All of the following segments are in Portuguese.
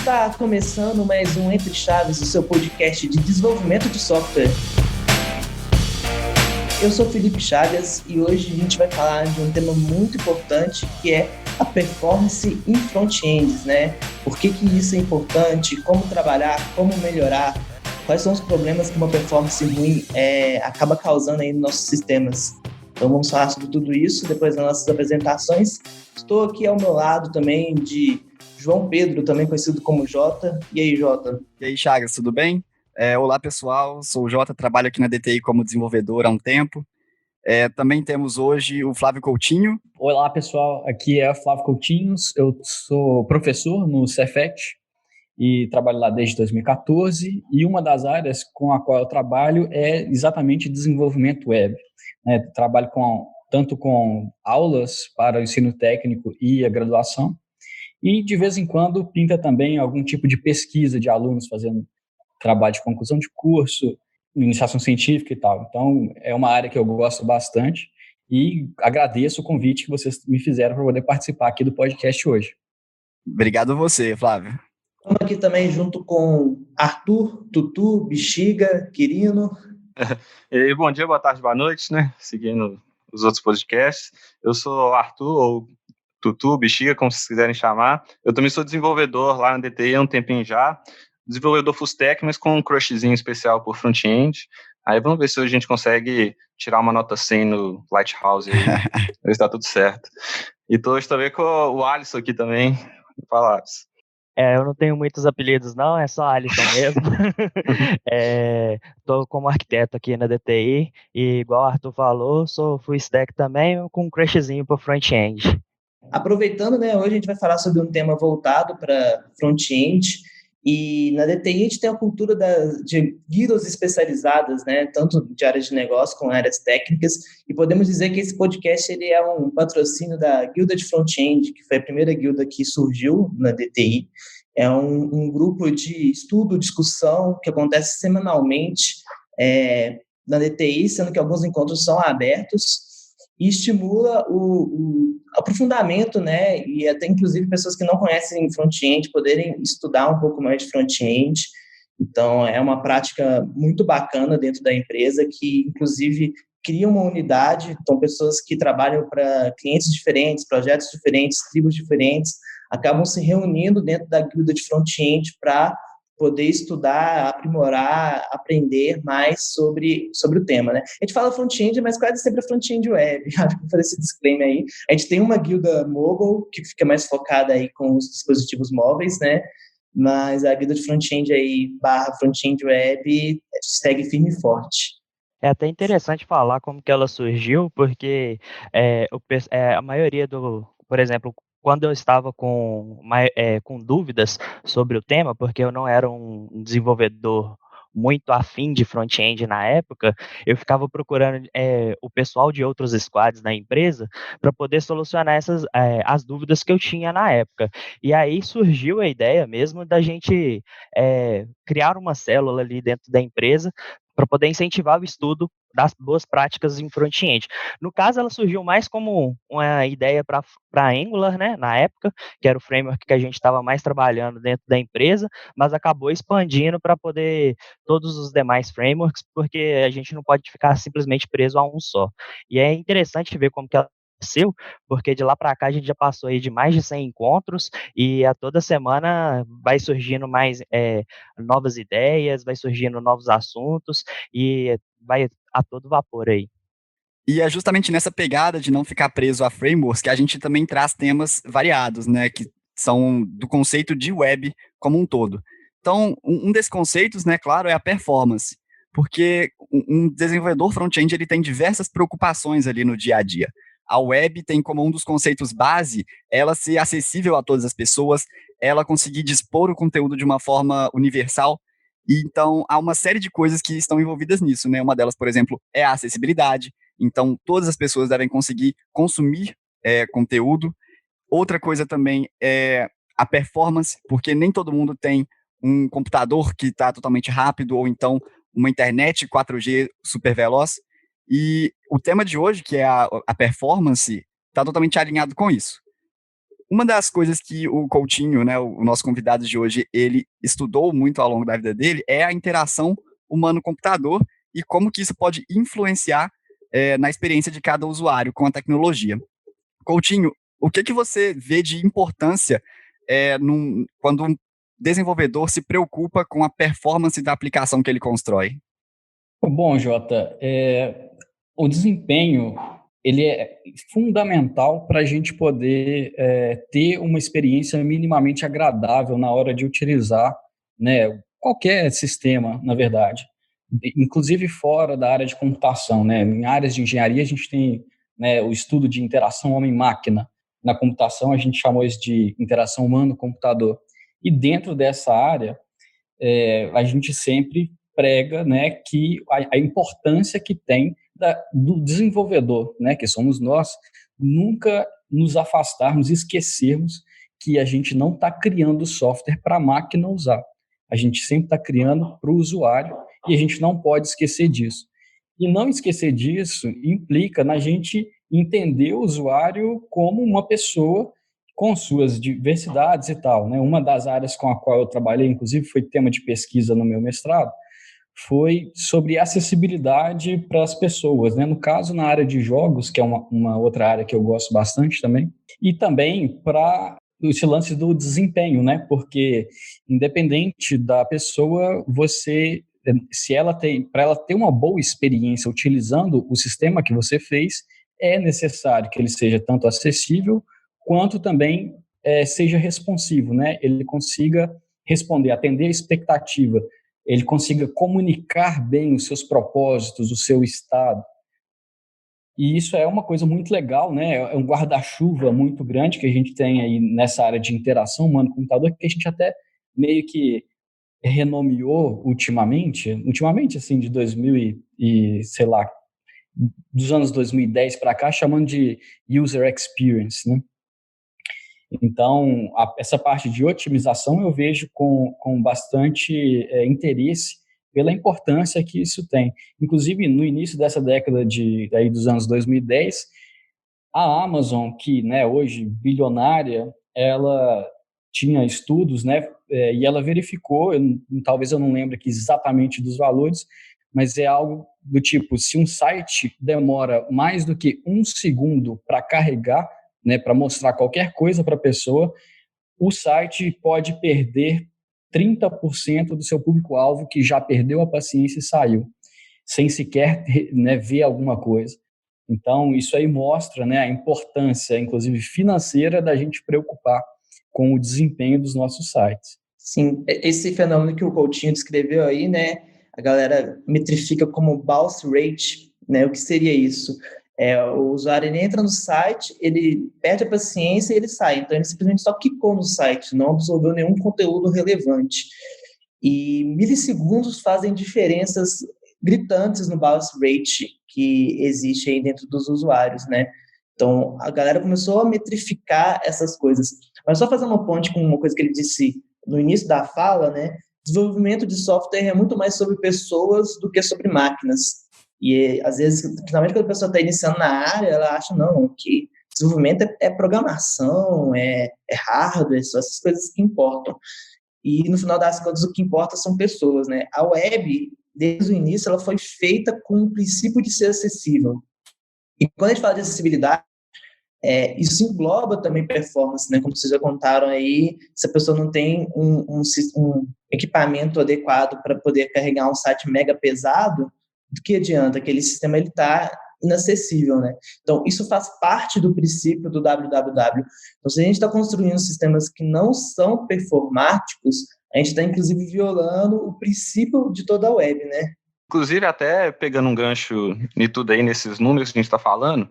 Está começando mais um Entre Chaves, o seu podcast de desenvolvimento de software. Eu sou Felipe Chagas e hoje a gente vai falar de um tema muito importante que é a performance em front-ends, né? Por que isso é importante, como trabalhar, como melhorar, quais são os problemas que uma performance ruim acaba causando aí nos nossos sistemas. Então vamos falar sobre tudo isso depois das nossas apresentações. Estou aqui ao meu lado também de João Pedro, também conhecido como Jota. E aí, Jota? E aí, Chagas, tudo bem? Olá, pessoal, sou o Jota, trabalho aqui na DTI como desenvolvedor há um tempo. Também temos hoje o Flávio Coutinho. Olá, pessoal, aqui é o Flávio Coutinho, eu sou professor no Cefet e trabalho lá desde 2014, e uma das áreas com a qual eu trabalho é exatamente desenvolvimento web. Né? Trabalho tanto com aulas para o ensino técnico e a graduação, e de vez em quando pinta também algum tipo de pesquisa de alunos fazendo trabalho de conclusão de curso, iniciação científica e tal. Então, é uma área que eu gosto bastante e agradeço o convite que vocês me fizeram para poder participar aqui do podcast hoje. Obrigado a você, Flávio. Estamos aqui também junto com Arthur, Tutu, Bexiga, Quirino. E bom dia, boa tarde, boa noite, né? Seguindo os outros podcasts. Eu sou Arthur, ou Tutu, Bexiga, como vocês quiserem chamar. Eu também sou desenvolvedor lá na DTI há um tempinho já. Desenvolvedor full stack, mas com um crushzinho especial por front-end. Aí vamos ver se hoje a gente consegue tirar uma nota 100 no Lighthouse aí. Ver se tá tudo certo. E tô hoje também com o Alisson aqui também. Fala, Alisson. Eu não tenho muitos apelidos, não, é só Alisson mesmo. Estou como arquiteto aqui na DTI e, igual o Arthur falou, sou full stack também, com um crushzinho para front-end. Aproveitando, né, hoje a gente vai falar sobre um tema voltado para front-end, e na DTI a gente tem a cultura de guildas especializadas, né, tanto de áreas de negócio como áreas técnicas, e podemos dizer que esse podcast ele é um patrocínio da Guilda de Front-End, que foi a primeira guilda que surgiu na DTI. É um grupo de estudo, discussão, que acontece semanalmente na DTI, sendo que alguns encontros são abertos, e estimula o aprofundamento, né, e até inclusive pessoas que não conhecem front-end poderem estudar um pouco mais de front-end. Então, é uma prática muito bacana dentro da empresa, que inclusive cria uma unidade. Então, pessoas que trabalham para clientes diferentes, projetos diferentes, tribos diferentes, acabam se reunindo dentro da guilda de front-end para poder estudar, aprimorar, aprender mais sobre o tema, né? A gente fala front-end, mas quase sempre é front-end web. Acho que vou fazer esse disclaimer aí. A gente tem uma guilda mobile, que fica mais focada aí com os dispositivos móveis, né? Mas a guilda de front-end aí, / front-end web, segue firme e forte. É até interessante falar como que ela surgiu, porque a maioria por exemplo, quando eu estava com dúvidas sobre o tema, porque eu não era um desenvolvedor muito afim de front-end na época, eu ficava procurando o pessoal de outros squads na empresa para poder solucionar as dúvidas que eu tinha na época. E aí surgiu a ideia mesmo da gente criar uma célula ali dentro da empresa para poder incentivar o estudo das boas práticas em front-end. No caso, ela surgiu mais como uma ideia para Angular, né, na época, que era o framework que a gente estava mais trabalhando dentro da empresa, mas acabou expandindo para poder todos os demais frameworks, porque a gente não pode ficar simplesmente preso a um só. E é interessante ver como que ela aconteceu, porque de lá para cá a gente já passou aí de mais de 100 encontros e a toda semana vai surgindo mais novas ideias, vai surgindo novos assuntos e vai a todo vapor aí. E é justamente nessa pegada de não ficar preso a frameworks que a gente também traz temas variados, né, que são do conceito de web como um todo. Então, um desses conceitos, né, claro, é a performance, porque um desenvolvedor front-end ele tem diversas preocupações ali no dia a dia. A web tem como um dos conceitos base ela ser acessível a todas as pessoas, ela conseguir dispor o conteúdo de uma forma universal. E então, há uma série de coisas que estão envolvidas nisso, né? Uma delas, por exemplo, é a acessibilidade. Então, todas as pessoas devem conseguir consumir conteúdo. Outra coisa também é a performance, porque nem todo mundo tem um computador que está totalmente rápido, ou então uma internet 4G super veloz. E o tema de hoje, que é a performance, está totalmente alinhado com isso. Uma das coisas que o Coutinho, né, o nosso convidado de hoje, ele estudou muito ao longo da vida dele é a interação humano-computador e como que isso pode influenciar na experiência de cada usuário com a tecnologia. Coutinho, o que você vê de importância quando um desenvolvedor se preocupa com a performance da aplicação que ele constrói? Bom, Jota, o desempenho ele é fundamental para a gente poder ter uma experiência minimamente agradável na hora de utilizar, né, qualquer sistema, na verdade, inclusive fora da área de computação, né? Em áreas de engenharia a gente tem, né, o estudo de interação homem-máquina. Na computação a gente chamou isso de interação humano-computador. E dentro dessa área a gente sempre prega, né, que a importância que tem do desenvolvedor, né, que somos nós, nunca nos afastarmos, esquecermos que a gente não está criando software para a máquina usar. A gente sempre está criando para o usuário e a gente não pode esquecer disso. E não esquecer disso implica na gente entender o usuário como uma pessoa com suas diversidades e tal, né? Uma das áreas com a qual eu trabalhei, inclusive, foi tema de pesquisa no meu mestrado, foi sobre acessibilidade para as pessoas, né? No caso, na área de jogos, que é uma outra área que eu gosto bastante também, e também para esse lance do desempenho, né? Porque independente da pessoa, para ela ter uma boa experiência utilizando o sistema que você fez, é necessário que ele seja tanto acessível quanto também seja responsivo, né? Ele consiga responder, atender a expectativa, ele consiga comunicar bem os seus propósitos, o seu estado. E isso é uma coisa muito legal, né? É um guarda-chuva muito grande que a gente tem aí nessa área de interação humano-computador, que a gente até meio que renomeou ultimamente, assim, de 2000 sei lá, dos anos 2010 para cá, chamando de User Experience, né? Então, essa parte de otimização eu vejo com bastante interesse pela importância que isso tem. Inclusive, no início dessa década dos anos 2010, a Amazon, que, né, hoje bilionária, ela tinha estudos, né, e ela verificou, talvez eu não lembre aqui exatamente dos valores, mas é algo do tipo, se um site demora mais do que 1 segundo para carregar, né, para mostrar qualquer coisa para a pessoa, o site pode perder 30% do seu público-alvo que já perdeu a paciência e saiu, sem sequer, né, ver alguma coisa. Então, isso aí mostra, né, a importância, inclusive financeira, da gente preocupar com o desempenho dos nossos sites. Sim, esse fenômeno que o Coutinho descreveu aí, né, a galera metrifica como bounce rate, né, o que seria isso? O usuário ele entra no site, ele perde a paciência e ele sai. Então, ele simplesmente só clicou no site, não absorveu nenhum conteúdo relevante. E milissegundos fazem diferenças gritantes no bounce rate que existe aí dentro dos usuários, né? Então, a galera começou a metrificar essas coisas. Mas só fazer uma ponte com uma coisa que ele disse no início da fala, né? Desenvolvimento de software é muito mais sobre pessoas do que sobre máquinas. E, às vezes, principalmente quando a pessoa está iniciando na área, ela acha, não, que desenvolvimento é programação, é hardware, são essas coisas que importam. E, no final das contas, o que importa são pessoas, né? A web, desde o início, ela foi feita com o princípio de ser acessível. E quando a gente fala de acessibilidade, isso engloba também performance, né? Como vocês já contaram aí, se a pessoa não tem um equipamento adequado para poder carregar um site mega pesado, do que adianta? Aquele sistema está inacessível, né? Então, isso faz parte do princípio do www. Então, se a gente está construindo sistemas que não são performáticos, a gente está, inclusive, violando o princípio de toda a web, né? Inclusive, até pegando um gancho em tudo aí, nesses números que a gente está falando,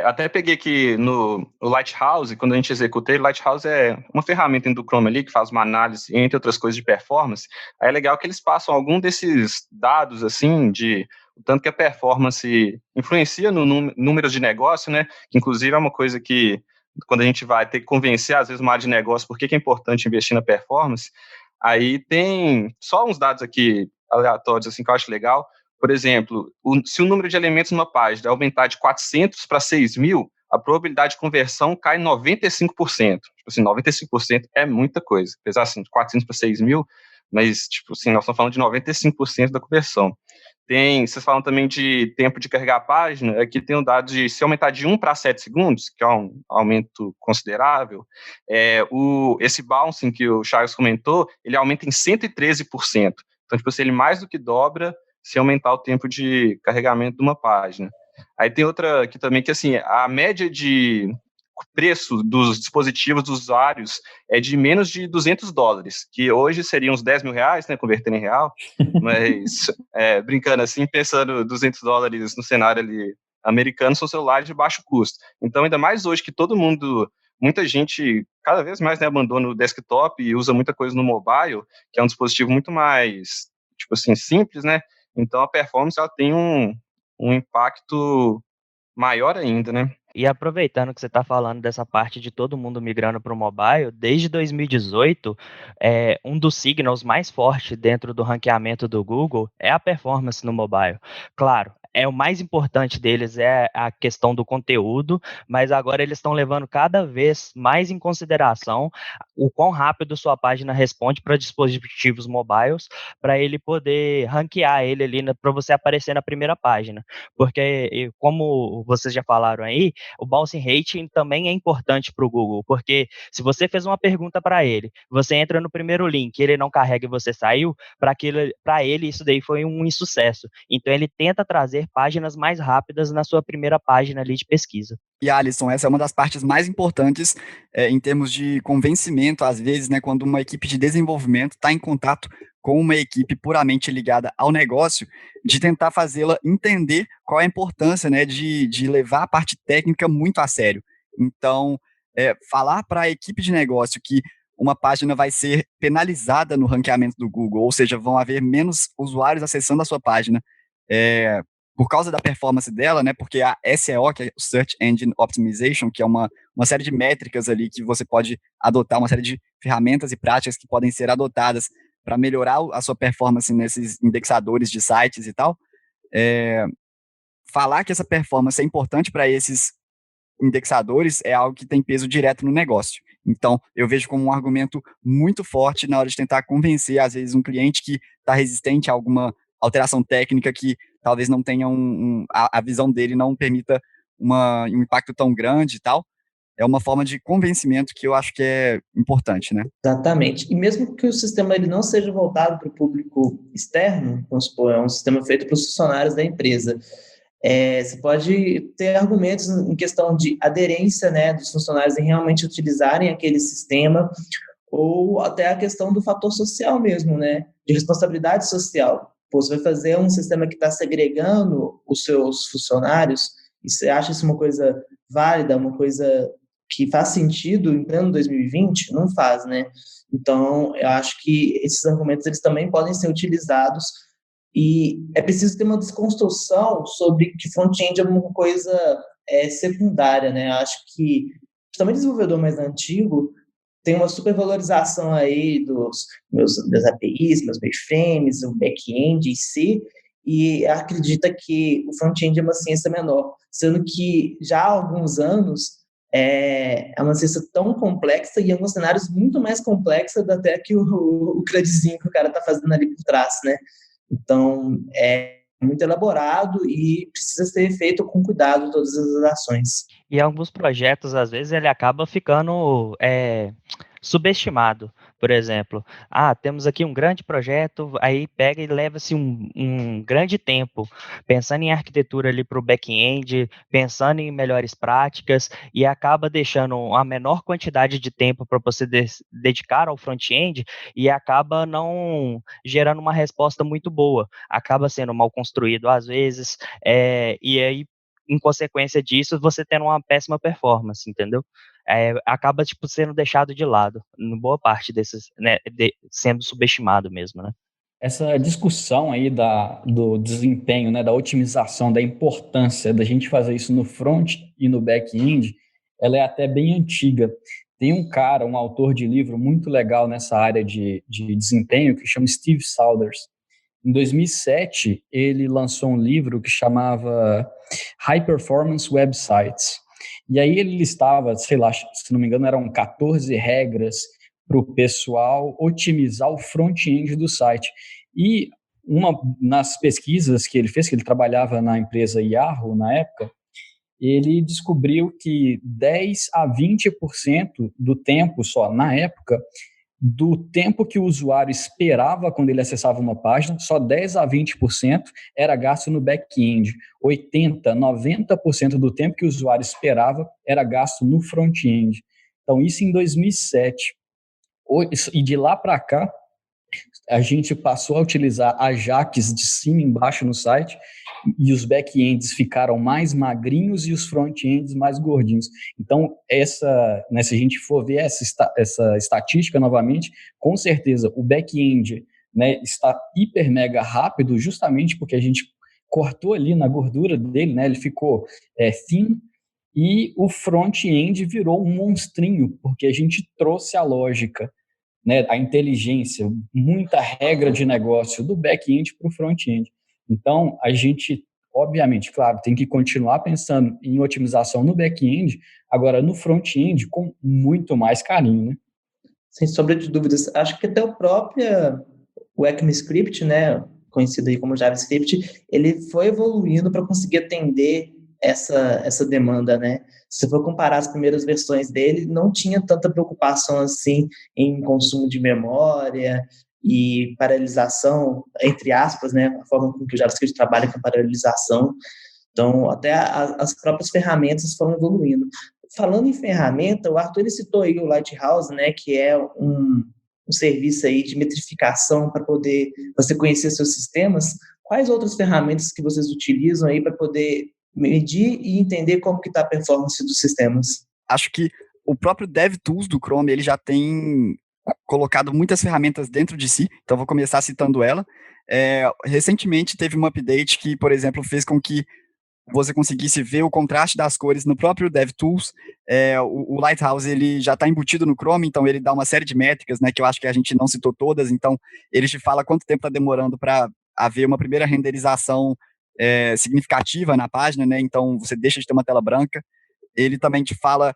até peguei aqui no Lighthouse, quando a gente executei, Lighthouse é uma ferramenta do Chrome ali, que faz uma análise, entre outras coisas, de performance. Aí é legal que eles passam algum desses dados, assim, de o tanto que a performance influencia no número de negócio, né? Que, inclusive, é uma coisa que, quando a gente vai ter que convencer, às vezes, uma área de negócio, por que é importante investir na performance. Aí tem só uns dados aqui aleatórios, assim, que eu acho legal. Por exemplo, se o número de elementos numa página aumentar de 400 para 6.000, a probabilidade de conversão cai 95%. Tipo assim, 95% é muita coisa. Apesar assim, de 400 para 6 mil, mas tipo assim, nós estamos falando de 95% da conversão. Vocês falam também de tempo de carregar a página, aqui tem um dado de se aumentar de 1 para 7 segundos, que é um aumento considerável, esse bouncing que o Charles comentou, ele aumenta em 113%. Então, tipo assim, ele mais do que dobra se aumentar o tempo de carregamento de uma página. Aí tem outra aqui também, que assim, a média de preço dos dispositivos dos usuários é de menos de $200, que hoje seriam uns 10 mil reais, né, convertendo em real, mas brincando assim, pensando $200 no cenário ali americano, são celulares de baixo custo. Então, ainda mais hoje que muita gente, cada vez mais, né, abandona o desktop e usa muita coisa no mobile, que é um dispositivo muito mais, tipo assim, simples, né, então a performance, ela tem um impacto maior ainda, né. E aproveitando que você está falando dessa parte de todo mundo migrando para o mobile, desde 2018, um dos signals mais fortes dentro do ranqueamento do Google é a performance no mobile. Claro, o mais importante deles é a questão do conteúdo, mas agora eles estão levando cada vez mais em consideração o quão rápido sua página responde para dispositivos mobiles, para ele poder ranquear ele ali para você aparecer na primeira página. Porque, como vocês já falaram aí, o bouncing rate também é importante para o Google, porque se você fez uma pergunta para ele, você entra no primeiro link, ele não carrega e você saiu, para ele isso daí foi um insucesso. Então ele tenta trazer páginas mais rápidas na sua primeira página ali de pesquisa. E, Alisson, essa é uma das partes mais importantes em termos de convencimento, às vezes, né, quando uma equipe de desenvolvimento está em contato com uma equipe puramente ligada ao negócio, de tentar fazê-la entender qual é a importância, né, de levar a parte técnica muito a sério. Então, falar para a equipe de negócio que uma página vai ser penalizada no ranqueamento do Google, ou seja, vão haver menos usuários acessando a sua página, por causa da performance dela, né, porque a SEO, que é o Search Engine Optimization, que é uma série de métricas ali que você pode adotar, uma série de ferramentas e práticas que podem ser adotadas para melhorar a sua performance nesses indexadores de sites e tal, falar que essa performance é importante para esses indexadores é algo que tem peso direto no negócio. Então, eu vejo como um argumento muito forte na hora de tentar convencer, às vezes, um cliente que está resistente a alguma alteração técnica que talvez não tenha a visão dele não permita um impacto tão grande e tal. É uma forma de convencimento que eu acho que é importante, né? Exatamente. E mesmo que o sistema ele não seja voltado para o público externo, vamos supor, é um sistema feito para os funcionários da empresa, você pode ter argumentos em questão de aderência, né, dos funcionários em realmente utilizarem aquele sistema, ou até a questão do fator social mesmo, né, de responsabilidade social. Pô, você vai fazer um sistema que está segregando os seus funcionários, e você acha isso uma coisa válida, uma coisa que faz sentido em pleno 2020? Não faz, né? Então, eu acho que esses argumentos eles também podem ser utilizados e é preciso ter uma desconstrução sobre que front-end é uma coisa secundária, né? Eu acho que, também desenvolvedor mais antigo, tem uma supervalorização aí das APIs, meus mainframes, o back-end em si, e acredita que o front-end é uma ciência menor, sendo que já há alguns anos é uma ciência tão complexa e em alguns cenários muito mais complexa até que o CRUDzinho que o cara está fazendo ali por trás, né? Então, é muito elaborado e precisa ser feito com cuidado todas as ações. E alguns projetos, às vezes, ele acaba ficando subestimado. Por exemplo, temos aqui um grande projeto, aí pega e leva-se um grande tempo pensando em arquitetura ali para o back-end, pensando em melhores práticas, e acaba deixando a menor quantidade de tempo para você dedicar ao front-end e acaba não gerando uma resposta muito boa. Acaba sendo mal construído às vezes, e aí, em consequência disso, você tendo uma péssima performance, entendeu? Acaba sendo deixado de lado, em boa parte desses, né, sendo subestimado mesmo, né? Essa discussão aí do desempenho, né, da otimização, da importância da gente fazer isso no front e no back-end, ela é até bem antiga. Tem um cara, um autor de livro muito legal nessa área de desempenho, que chama Steve Saunders. Em 2007, ele lançou um livro que chamava High Performance Websites. E aí ele listava, sei lá, se não me engano, eram 14 regras para o pessoal otimizar o front-end do site. E nas pesquisas que ele fez, que ele trabalhava na empresa Yahoo na época, ele descobriu que 10 a 20% do tempo só, na época, do tempo que o usuário esperava quando ele acessava uma página, só 10 a 20% era gasto no back-end. 80, 90% do tempo que o usuário esperava era gasto no front-end. Então, isso em 2007. E de lá para cá, a gente passou a utilizar Ajax de cima e embaixo no site, e os back-ends ficaram mais magrinhos e os front-ends mais gordinhos. Então, se a gente for ver essa estatística novamente, com certeza o back-end, né, está hiper mega rápido, justamente porque a gente cortou ali na gordura dele, né, ele ficou thin, e o front-end virou um monstrinho, porque a gente trouxe a lógica, né, a inteligência, muita regra de negócio do back-end para o front-end. Então, a gente, obviamente, claro, tem que continuar pensando em otimização no back-end, agora no front-end com muito mais carinho, né? Sem sombra de dúvidas. Acho que até o ECMAScript, né, conhecido aí como JavaScript, ele foi evoluindo para conseguir atender essa demanda, né? Se você for comparar as primeiras versões dele, não tinha tanta preocupação assim em consumo de memória e paralelização, entre aspas, né? A forma com que o JavaScript trabalha com paralelização. Então, até as próprias ferramentas foram evoluindo. Falando em ferramenta, o Arthur ele citou aí o Lighthouse, né? Que é um serviço aí de metrificação para poder você conhecer seus sistemas. Quais outras ferramentas que vocês utilizam aí para poder medir e entender como que está a performance dos sistemas? Acho que o próprio DevTools do Chrome, ele já tem colocado muitas ferramentas dentro de si, então vou começar citando ela. Recentemente teve um update que, por exemplo, fez com que você conseguisse ver o contraste das cores no próprio DevTools. O Lighthouse ele já está embutido no Chrome, então ele dá uma série de métricas, né, que eu acho que a gente não citou todas, então ele te fala quanto tempo está demorando para haver uma primeira renderização significativa na página, né, então você deixa de ter uma tela branca. Ele também te fala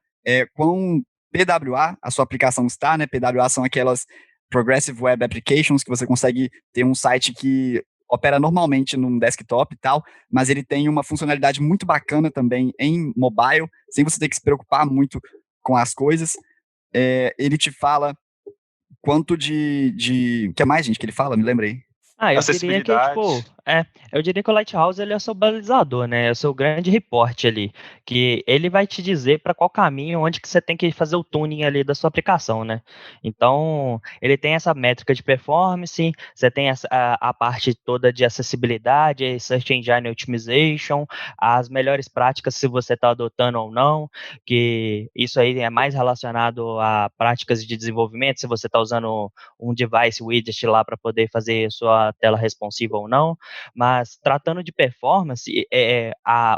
quão PWA a sua aplicação está, né, PWA são aquelas Progressive Web Applications, que você consegue ter um site que opera normalmente num desktop e tal, mas ele tem uma funcionalidade muito bacana também em mobile, sem você ter que se preocupar muito com as coisas. Ele te fala quanto de... O que mais, gente, que ele fala? Me lembrei. Eu diria que, eu diria que o Lighthouse ele é o seu balizador, né? É o seu grande reporte ali, que ele vai te dizer para qual caminho, onde que você tem que fazer o tuning ali da sua aplicação, né? Então, ele tem essa métrica de performance, você tem a parte toda de acessibilidade, Search Engine Optimization, as melhores práticas se você está adotando ou não, que isso aí é mais relacionado a práticas de desenvolvimento, se você está usando um device widget lá para poder fazer sua tela responsiva ou não, mas tratando de performance,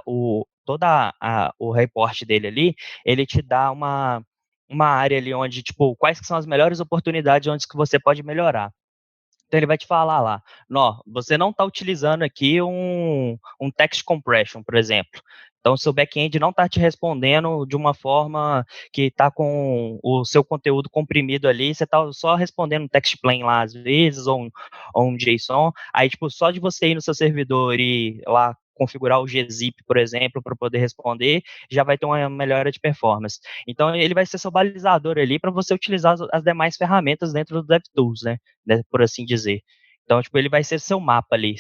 o reporte dele ali, ele te dá uma área ali onde, tipo, quais que são as melhores oportunidades onde que você pode melhorar. Então ele vai te falar lá, você não está utilizando aqui um text compression, por exemplo. Então, o seu back-end não está te respondendo de uma forma que está com o seu conteúdo comprimido ali, você está só respondendo um text plain lá, às vezes, ou um JSON. Aí, tipo, só de você ir no seu servidor e lá configurar o gzip, por exemplo, para poder responder, já vai ter uma melhora de performance. Então, ele vai ser seu balizador ali para você utilizar as demais ferramentas dentro do DevTools, né, por assim dizer. Então, tipo, ele vai ser seu mapa ali,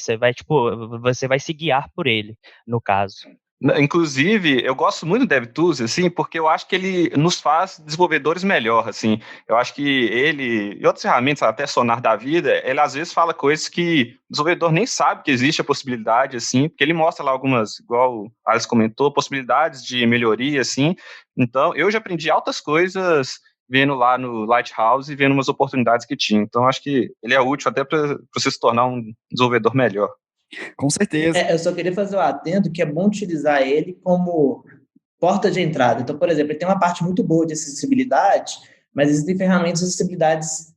você vai se guiar por ele, no caso. Inclusive, eu gosto muito do DevTools, assim, porque eu acho que ele nos faz desenvolvedores melhor, assim. Eu acho que ele, e outras ferramentas, até Sonar da vida, ele às vezes fala coisas que o desenvolvedor nem sabe que existe a possibilidade, assim, porque ele mostra lá algumas, igual o Alex comentou, possibilidades de melhoria, assim. Então, eu já aprendi altas coisas vendo lá no Lighthouse e vendo umas oportunidades que tinha. Então, acho que ele é útil até para você se tornar um desenvolvedor melhor. Com certeza. Eu só queria fazer um adendo que é bom utilizar ele como porta de entrada. Então, por exemplo, ele tem uma parte muito boa de acessibilidade, mas existem ferramentas de acessibilidades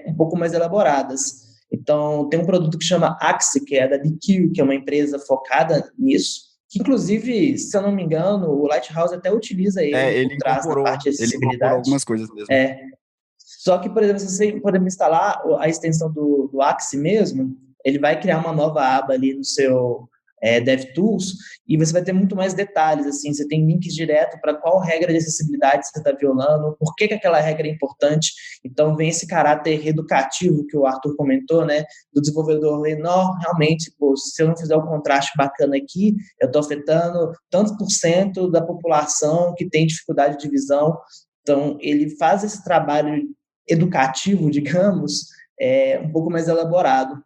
um pouco mais elaboradas. Então, tem um produto que chama Axe, que é da DQ, que é uma empresa focada nisso, que inclusive, se eu não me engano, o Lighthouse até utiliza ele por trás da parte de ele incorporou acessibilidade. algumas coisas mesmo. Só que, por exemplo, se você for instalar a extensão do Axie mesmo, ele vai criar uma nova aba ali no seu DevTools e você vai ter muito mais detalhes, assim, você tem links direto para qual regra de acessibilidade você está violando, por que aquela regra é importante. Então, vem esse caráter educativo que o Arthur comentou, né, do desenvolvedor ler, não, realmente, pô, se eu não fizer o contraste bacana aqui, eu estou afetando tantos por cento da população que tem dificuldade de visão. Então, ele faz esse trabalho educativo, digamos, um pouco mais elaborado.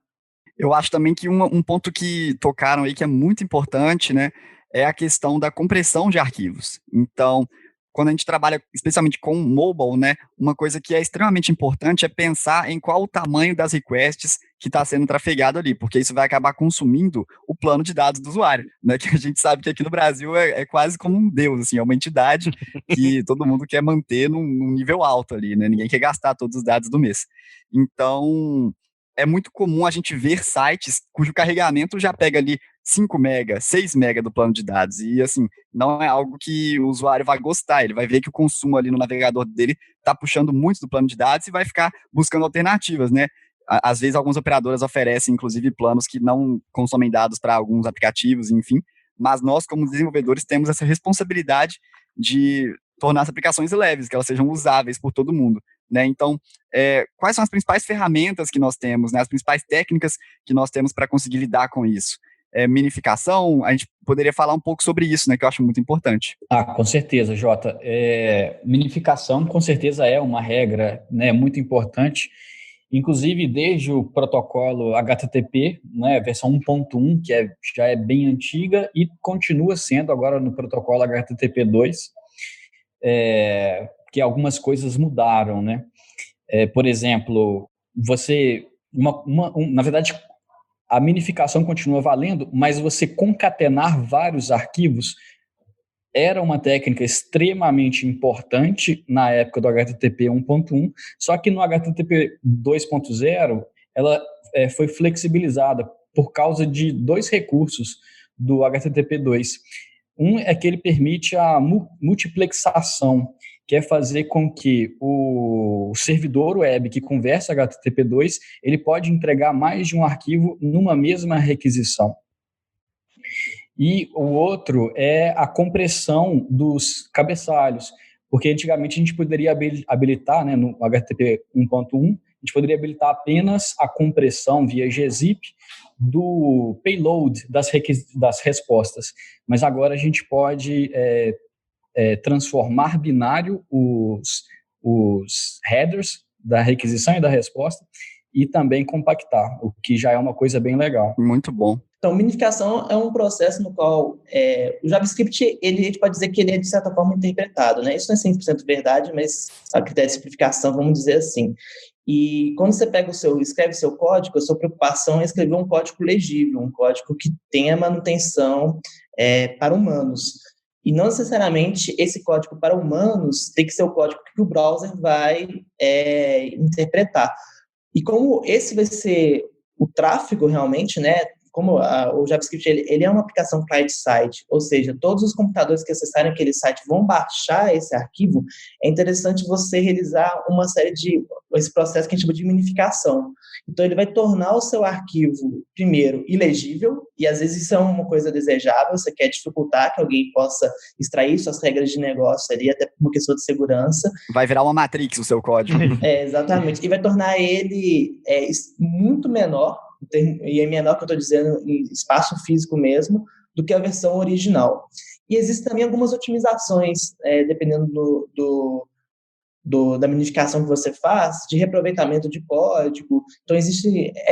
Eu acho também que um ponto que tocaram aí que é muito importante, né, é a questão da compressão de arquivos. Então, quando a gente trabalha especialmente com mobile, né, uma coisa que é extremamente importante é pensar em qual o tamanho das requests que está sendo trafegado ali, porque isso vai acabar consumindo o plano de dados do usuário, né, que a gente sabe que aqui no Brasil é quase como um deus, assim, é uma entidade que todo mundo quer manter num nível alto ali, né, ninguém quer gastar todos os dados do mês. Então, é muito comum a gente ver sites cujo carregamento já pega ali 5 mega, 6 mega do plano de dados, e assim, não é algo que o usuário vai gostar, ele vai ver que o consumo ali no navegador dele está puxando muito do plano de dados e vai ficar buscando alternativas, né? Às vezes algumas operadoras oferecem, inclusive, planos que não consomem dados para alguns aplicativos, enfim, mas nós, como desenvolvedores, temos essa responsabilidade de tornar as aplicações leves, que elas sejam usáveis por todo mundo, né? Então, quais são as principais ferramentas que nós temos, né? As principais técnicas que nós temos para conseguir lidar com isso? Minificação, a gente poderia falar um pouco sobre isso, né? Que eu acho muito importante. Com certeza, Jota. Minificação, com certeza, é uma regra, né, muito importante. Inclusive, desde o protocolo HTTP, né, versão 1.1, que já é bem antiga, e continua sendo agora no protocolo HTTP 2, que algumas coisas mudaram, né? Por exemplo, na verdade, a minificação continua valendo, mas você concatenar vários arquivos era uma técnica extremamente importante na época do HTTP 1.1, só que no HTTP 2.0 ela foi flexibilizada por causa de 2 recursos do HTTP 2. Um é que ele permite a multiplexação, que é fazer com que o servidor web que conversa HTTP2, ele pode entregar mais de um arquivo numa mesma requisição. E o outro é a compressão dos cabeçalhos, porque antigamente a gente poderia habilitar, né, no HTTP 1.1, a gente poderia habilitar apenas a compressão via gzip do payload das respostas, mas agora a gente pode transformar binário os headers da requisição e da resposta e também compactar, o que já é uma coisa bem legal. Muito bom. Então, minificação é um processo no qual o JavaScript, a gente pode dizer que ele é, de certa forma, interpretado, né? Isso não é 100% verdade, mas a critério de simplificação, vamos dizer assim. E quando você escreve o seu código, a sua preocupação é escrever um código legível, um código que tenha manutenção para humanos. E não necessariamente esse código para humanos tem que ser o código que o browser vai interpretar. E como esse vai ser o tráfego realmente, né? Como o JavaScript ele é uma aplicação client-side, ou seja, todos os computadores que acessarem aquele site vão baixar esse arquivo, é interessante você realizar uma série esse processo que a gente chama de minificação. Então, ele vai tornar o seu arquivo, primeiro, ilegível, e às vezes isso é uma coisa desejável, você quer dificultar que alguém possa extrair suas regras de negócio ali, até por uma questão de segurança. Vai virar uma Matrix o seu código. Exatamente, e vai tornar ele muito menor, e é menor que eu estou dizendo em espaço físico mesmo, do que a versão original. E existem também algumas otimizações, dependendo da minificação que você faz, de reaproveitamento de código. Então,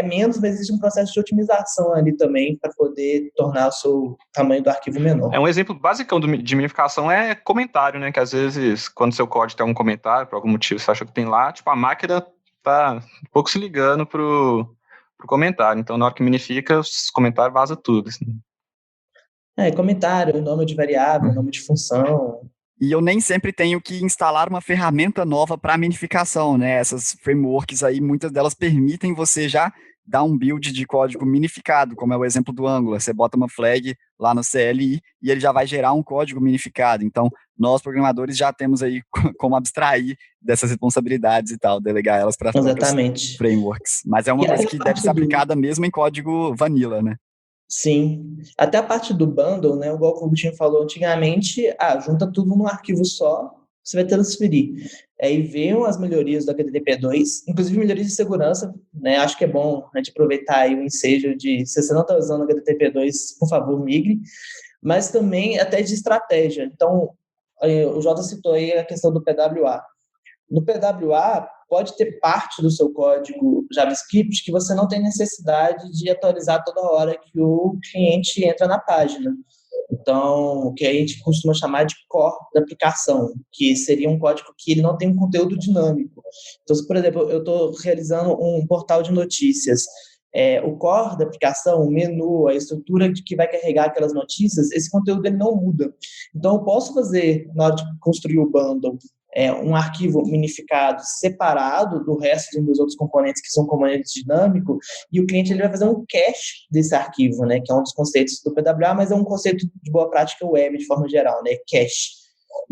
menos, mas existe um processo de otimização ali também para poder tornar o seu tamanho do arquivo menor. Um exemplo basicão de minificação é comentário, né? Que às vezes, quando seu código tem um comentário, por algum motivo você acha que tem lá, tipo, a máquina tá um pouco se ligando pro comentário. Então, na hora que minifica, os comentários vaza tudo. Assim. Comentário, nome de variável, nome de função. E eu nem sempre tenho que instalar uma ferramenta nova para minificação, né? Essas frameworks aí, muitas delas permitem você já dar um build de código minificado, como é o exemplo do Angular. Você bota uma flag lá no CLI e ele já vai gerar um código minificado. Então, nós, programadores, já temos aí como abstrair dessas responsabilidades e tal, delegar elas para as próprias frameworks. Mas é uma coisa que deve ser aplicada mesmo em código vanilla, né? Sim. Até a parte do bundle, né? Igual o Coutinho falou antigamente, junta tudo num arquivo só, você vai transferir. Aí veio as melhorias do HTTP2, inclusive melhorias de segurança, né? Acho que é bom a gente aproveitar aí o ensejo de, se você não está usando o HTTP2, por favor, migre. Mas também até de estratégia. Então, o Jota citou aí a questão do PWA. No PWA, pode ter parte do seu código JavaScript que você não tem necessidade de atualizar toda hora que o cliente entra na página. Então, o que a gente costuma chamar de core da aplicação, que seria um código que ele não tem um conteúdo dinâmico. Então, se, por exemplo, eu estou realizando um portal de notícias, o core da aplicação, o menu, a estrutura de que vai carregar aquelas notícias, esse conteúdo ele não muda. Então, eu posso fazer, na hora de construir o bundle, um arquivo minificado separado do resto dos outros componentes que são componentes dinâmicos, e o cliente ele vai fazer um cache desse arquivo, né, que é um dos conceitos do PWA, mas é um conceito de boa prática web de forma geral, né, cache.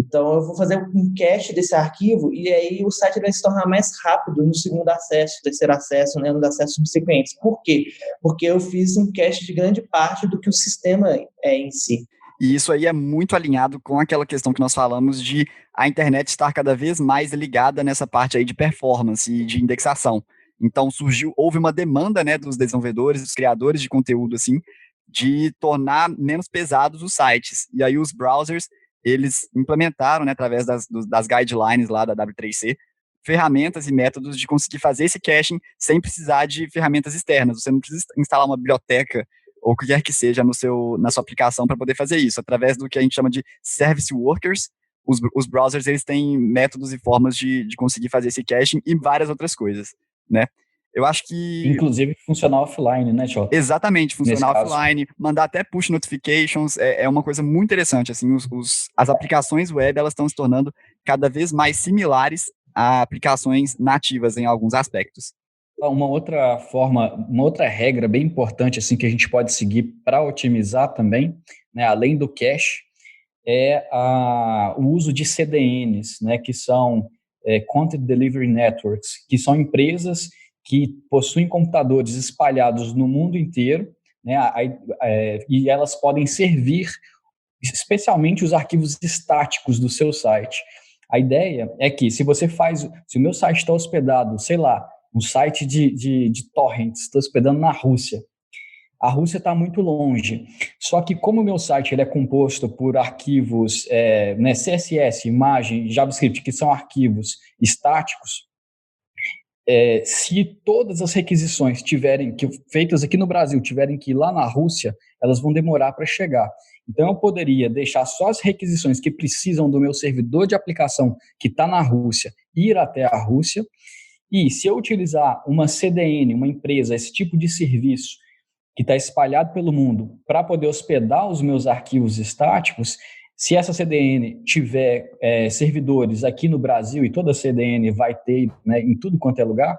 Então, eu vou fazer um cache desse arquivo e aí o site vai se tornar mais rápido no segundo acesso, terceiro acesso, né, nos acessos subsequentes. Por quê? Porque eu fiz um cache de grande parte do que o sistema é em si. E isso aí é muito alinhado com aquela questão que nós falamos de a internet estar cada vez mais ligada nessa parte aí de performance e de indexação. Então houve uma demanda, né, dos desenvolvedores, dos criadores de conteúdo, assim, de tornar menos pesados os sites. E aí os browsers, eles implementaram, né, através das guidelines lá da W3C, ferramentas e métodos de conseguir fazer esse caching sem precisar de ferramentas externas. Você não precisa instalar uma biblioteca ou o que quer que seja na sua aplicação para poder fazer isso. Através do que a gente chama de service workers, os browsers eles têm métodos e formas de conseguir fazer esse caching e várias outras coisas, né? Eu acho que... Inclusive funcionar offline, né, Jota? Exatamente, funcionar offline, mandar até push notifications, é uma coisa muito interessante, assim, as aplicações web, elas estão se tornando cada vez mais similares a aplicações nativas em alguns aspectos. Uma outra forma, uma outra regra bem importante assim que a gente pode seguir para otimizar também, né, além do cache, é o uso de CDNs, né, que são Content Delivery Networks, que são empresas que possuem computadores espalhados no mundo inteiro, né, e elas podem servir especialmente os arquivos estáticos do seu site. A ideia é que se o meu site está hospedado, sei lá, um site de torrents, estou hospedando na Rússia. A Rússia está muito longe. Só que como o meu site ele é composto por arquivos né, CSS, imagem, JavaScript, que são arquivos estáticos, se todas as requisições feitas aqui no Brasil tiverem que ir lá na Rússia, elas vão demorar para chegar. Então, eu poderia deixar só as requisições que precisam do meu servidor de aplicação que está na Rússia ir até a Rússia. E se eu utilizar uma CDN, uma empresa, esse tipo de serviço que está espalhado pelo mundo para poder hospedar os meus arquivos estáticos, se essa CDN tiver servidores aqui no Brasil, e toda CDN vai ter, né, em tudo quanto é lugar,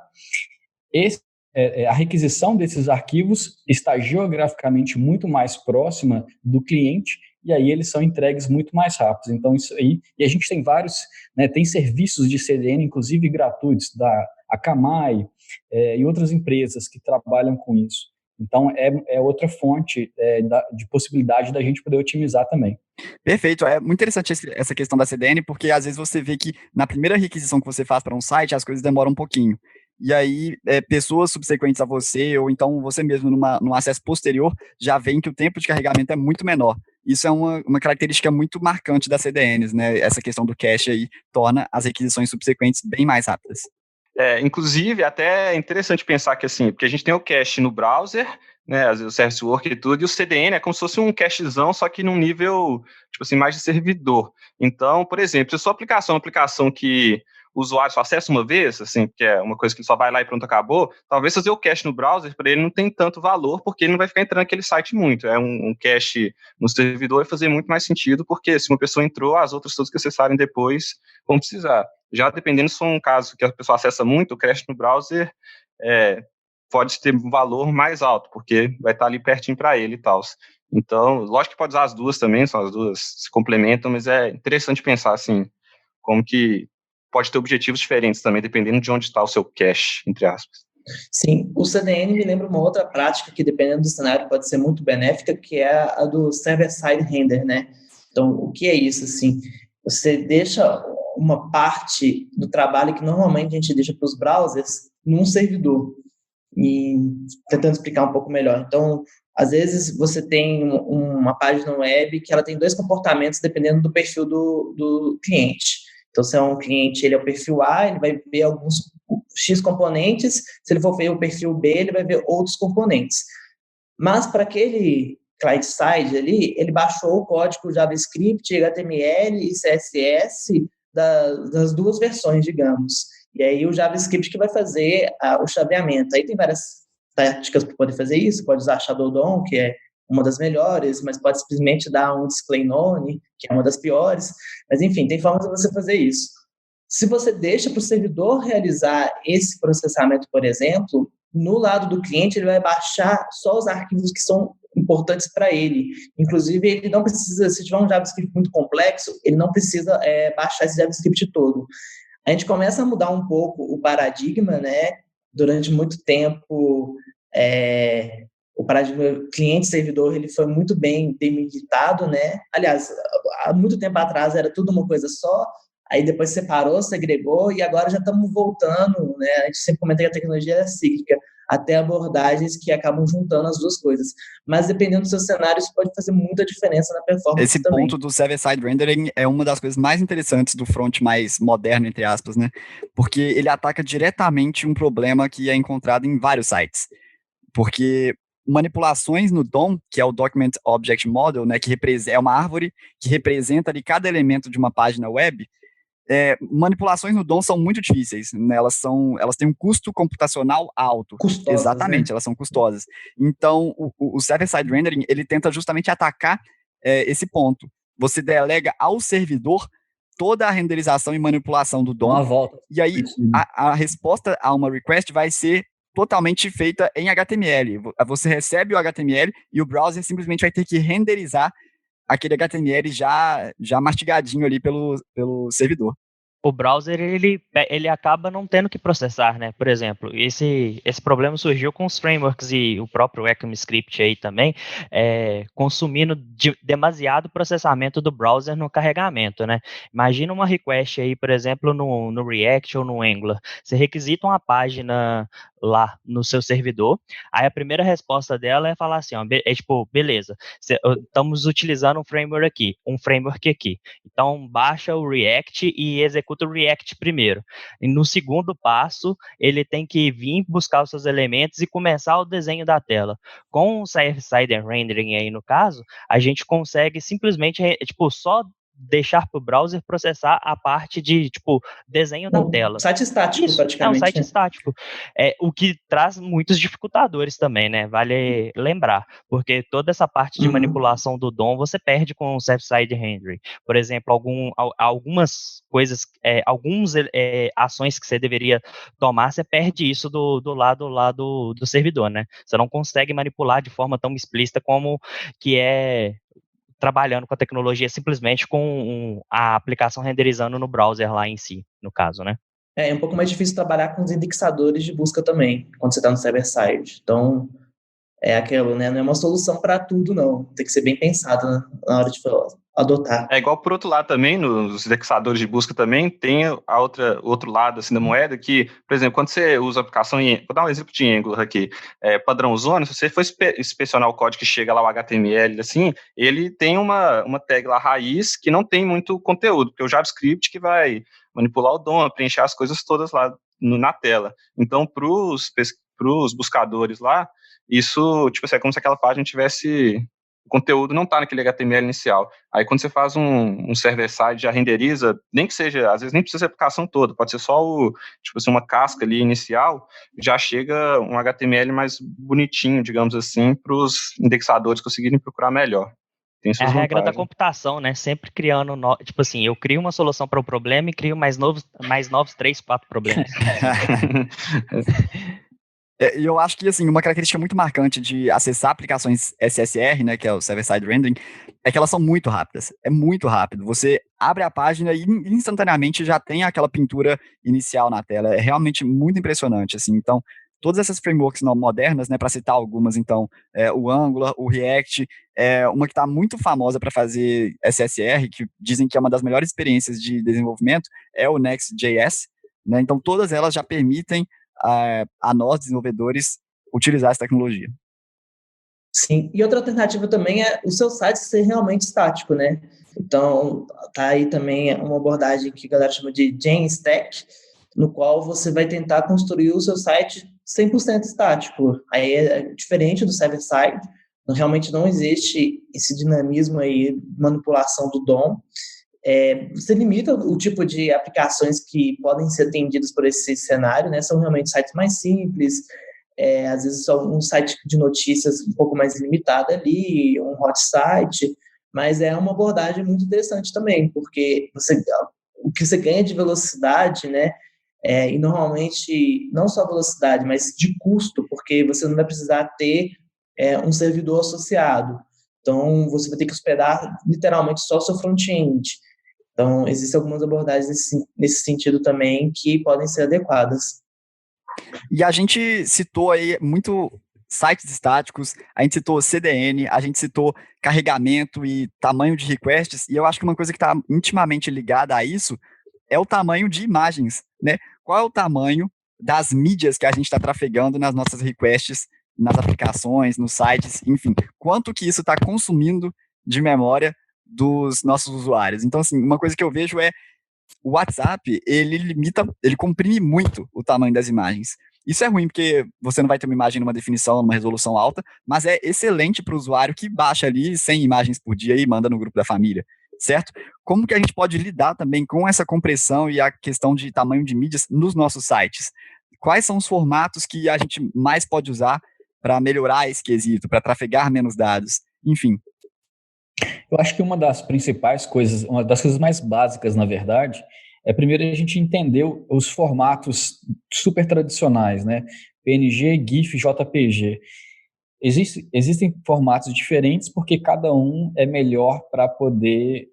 a requisição desses arquivos está geograficamente muito mais próxima do cliente, e aí eles são entregues muito mais rápidos. Então, isso aí... E a gente tem vários... Né, tem serviços de CDN, inclusive gratuitos, da Akamai e outras empresas que trabalham com isso. Então, é outra fonte de possibilidade da gente poder otimizar também. Perfeito. É muito interessante essa questão da CDN, porque às vezes você vê que na primeira requisição que você faz para um site, as coisas demoram um pouquinho. E aí, pessoas subsequentes a você, ou então você mesmo num acesso posterior, já veem que o tempo de carregamento é muito menor. Isso é uma característica muito marcante das CDNs, né? Essa questão do cache aí torna as requisições subsequentes bem mais rápidas. Inclusive, até é interessante pensar que, assim, porque a gente tem o cache no browser, né, o service worker e tudo, e o CDN é como se fosse um cachezão, só que num nível, tipo assim, mais de servidor. Então, por exemplo, se a sua aplicação é uma aplicação que o usuário só acessa uma vez, assim, que é uma coisa que ele só vai lá e pronto, acabou, talvez fazer o cache no browser, para ele não tem tanto valor, porque ele não vai ficar entrando naquele site muito. Um cache no servidor vai fazer muito mais sentido, porque se uma pessoa entrou, as outras todas que acessarem depois vão precisar. Já dependendo se for um caso que a pessoa acessa muito, o cache no browser pode ter um valor mais alto, porque vai estar ali pertinho para ele e tal. Então, lógico que pode usar as duas também, são as duas se complementam, mas é interessante pensar assim, como que pode ter objetivos diferentes também, dependendo de onde está o seu cache, entre aspas. Sim, o CDN me lembra uma outra prática que, dependendo do cenário, pode ser muito benéfica, que é a do server-side render, né? Então, o que é isso, assim? Você deixa uma parte do trabalho que normalmente a gente deixa para os browsers num servidor, e tentando explicar um pouco melhor. Então, às vezes você tem uma página web que ela tem dois comportamentos dependendo do perfil do cliente. Então, se é um cliente, ele é o perfil A, ele vai ver alguns X componentes, se ele for ver o perfil B, ele vai ver outros componentes. Mas para aquele client-side ali, ele baixou o código JavaScript, HTML e CSS das duas versões, digamos. E aí o JavaScript que vai fazer o chaveamento. Aí tem várias táticas para poder fazer isso, pode usar Shadow DOM, que é uma das melhores, mas pode simplesmente dar um display none, que é uma das piores. Mas enfim, tem formas de você fazer isso. Se você deixa para o servidor realizar esse processamento, por exemplo, no lado do cliente ele vai baixar só os arquivos que são importantes para ele. Inclusive, ele não precisa, se tiver um JavaScript muito complexo, ele não precisa baixar esse JavaScript todo. A gente começa a mudar um pouco o paradigma, né? Durante muito tempo, o paradigma cliente-servidor ele foi muito bem delimitado, né? Aliás, há muito tempo atrás era tudo uma coisa só, aí depois separou, segregou, e agora já estamos voltando, né? A gente sempre comenta que a tecnologia é cíclica, até abordagens que acabam juntando as duas coisas. Mas dependendo do seu cenário, isso pode fazer muita diferença na performance Esse também. ponto do server-side rendering é uma das coisas mais interessantes do front mais moderno, entre aspas, né? Porque ele ataca diretamente um problema que é encontrado em vários sites. Porque manipulações no DOM, que é o Document Object Model, né, que é uma árvore que representa ali cada elemento de uma página web, manipulações no DOM são muito difíceis, né? Elas têm um custo computacional alto. Custosas, exatamente, né? Elas são custosas. Então, o server-side rendering, ele tenta justamente atacar esse ponto. Você delega ao servidor toda a renderização e manipulação do DOM, Uma volta. e aí a resposta a uma request vai ser totalmente feita em HTML. Você recebe o HTML e o browser simplesmente vai ter que renderizar aquele HTML já mastigadinho ali pelo servidor. O browser, ele acaba não tendo que processar, né? Por exemplo, esse problema surgiu com os frameworks e o próprio ECMAScript aí também, consumindo demasiado processamento do browser no carregamento, né? Imagina uma request aí, por exemplo, no React ou no Angular. Você requisita uma página lá no seu servidor, aí a primeira resposta dela é falar assim, ó, beleza, estamos utilizando um framework aqui, então baixa o React e executa o React primeiro, e no segundo passo, ele tem que vir buscar os seus elementos e começar o desenho da tela. Com o server-side rendering aí no caso, a gente consegue simplesmente, só deixar para o browser processar a parte de, desenho da tela. Site estático, Isso, praticamente. É um site estático. O que traz muitos dificultadores também, né? Vale lembrar, porque toda essa parte de manipulação do DOM você perde com o server-side rendering. Por exemplo, algumas coisas, algumas ações que você deveria tomar, você perde isso do lado lá do servidor, né? Você não consegue manipular de forma tão explícita como que é trabalhando com a tecnologia simplesmente com a aplicação renderizando no browser lá em si, no caso, né? É um pouco mais difícil trabalhar com os indexadores de busca também, quando você está no server-side. Então, é aquilo, né? Não é uma solução para tudo, não. Tem que ser bem pensado, né, na hora de adotar. É igual por outro lado também, nos indexadores de busca também, tem o outro lado assim, da moeda que, por exemplo, quando você usa a aplicação vou dar um exemplo de Angular aqui, padrão zona, se você for inspecionar o código que chega lá, o HTML, assim, ele tem uma tag lá raiz que não tem muito conteúdo, porque é o JavaScript que vai manipular o DOM, preencher as coisas todas lá na tela. Então, para os buscadores lá, isso, é como se aquela página tivesse... O conteúdo não está naquele HTML inicial. Aí, quando você faz um server-side, já renderiza, nem que seja, às vezes nem precisa ser a aplicação toda, pode ser só uma casca ali inicial, já chega um HTML mais bonitinho, digamos assim, para os indexadores conseguirem procurar melhor. Tem suas vantagens. Regra da computação, né? Sempre criando, eu crio uma solução para o problema e crio mais novos 3, 4 problemas. E eu acho que, assim, uma característica muito marcante de acessar aplicações SSR, né, que é o Server-Side Rendering, é que elas são muito rápidas. É muito rápido. Você abre a página e instantaneamente já tem aquela pintura inicial na tela. É realmente muito impressionante, assim. Então, todas essas frameworks modernas, né, para citar algumas, então, o Angular, o React, uma que está muito famosa para fazer SSR, que dizem que é uma das melhores experiências de desenvolvimento, é o Next.js, né? Então, todas elas já permitem a nós, desenvolvedores, utilizar essa tecnologia. Sim, e outra alternativa também é o seu site ser realmente estático, né? Então, tá aí também uma abordagem que a galera chama de Jamstack, no qual você vai tentar construir o seu site 100% estático. Aí é diferente do server-side, realmente não existe esse dinamismo aí, manipulação do DOM. Você limita o tipo de aplicações que podem ser atendidas por esse cenário, né? São realmente sites mais simples, às vezes só um site de notícias um pouco mais limitado ali, um hot site, mas é uma abordagem muito interessante também, porque o que você ganha de velocidade, né? E normalmente, não só velocidade, mas de custo, porque você não vai precisar ter um servidor associado. Então, você vai ter que hospedar literalmente só o seu front-end. Então, existem algumas abordagens nesse sentido também que podem ser adequadas. E a gente citou aí muito sites estáticos, a gente citou CDN, a gente citou carregamento e tamanho de requests, e eu acho que uma coisa que está intimamente ligada a isso é o tamanho de imagens, né? Qual é o tamanho das mídias que a gente está trafegando nas nossas requests, nas aplicações, nos sites, enfim, quanto que isso está consumindo de memória dos nossos usuários. Então, assim, uma coisa que eu vejo é o WhatsApp, ele comprime muito o tamanho das imagens. Isso é ruim, porque você não vai ter uma imagem numa definição, numa resolução alta, mas é excelente para o usuário que baixa ali 100 imagens por dia e manda no grupo da família, certo? Como que a gente pode lidar também com essa compressão e a questão de tamanho de mídias nos nossos sites? Quais são os formatos que a gente mais pode usar para melhorar esse quesito, para trafegar menos dados? Enfim. Eu acho que uma das principais coisas, uma das coisas mais básicas, na verdade, é primeiro a gente entender os formatos super tradicionais, né? PNG, GIF, JPG. Existem formatos diferentes porque cada um é melhor para poder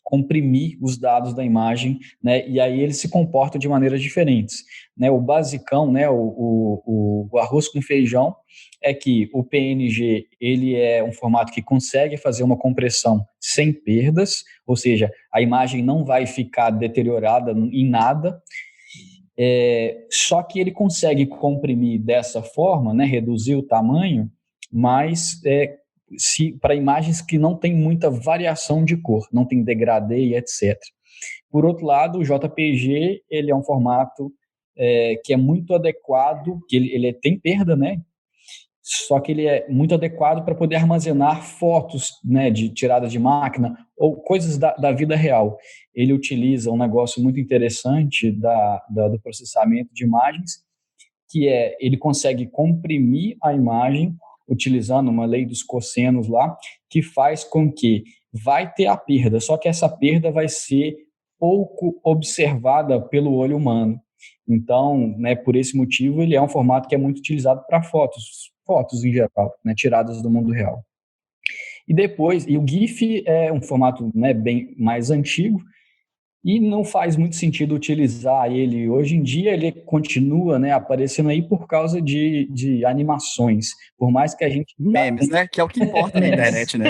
comprimir os dados da imagem, né? E aí eles se comportam de maneiras diferentes, né? O basicão, né? O arroz com feijão é que o PNG ele é um formato que consegue fazer uma compressão sem perdas, ou seja, a imagem não vai ficar deteriorada em nada. Só que ele consegue comprimir dessa forma, né, reduzir o tamanho, mas para imagens que não tem muita variação de cor, não tem degradê e etc. Por outro lado, o JPG ele é um formato que é muito adequado, que ele tem perda, né? Só que ele é muito adequado para poder armazenar fotos, né, de tiradas de máquina ou coisas da vida real. Ele utiliza um negócio muito interessante do processamento de imagens, que ele consegue comprimir a imagem utilizando uma lei dos cossenos lá, que faz com que vai ter a perda, só que essa perda vai ser pouco observada pelo olho humano. Então, né, por esse motivo, ele é um formato que é muito utilizado para fotos em geral, né, tiradas do mundo real. E o GIF é um formato, né, bem mais antigo e não faz muito sentido utilizar ele. Hoje em dia ele continua, né, aparecendo aí por causa de animações, por mais que a gente... Memes, né, que é o que importa na internet, né?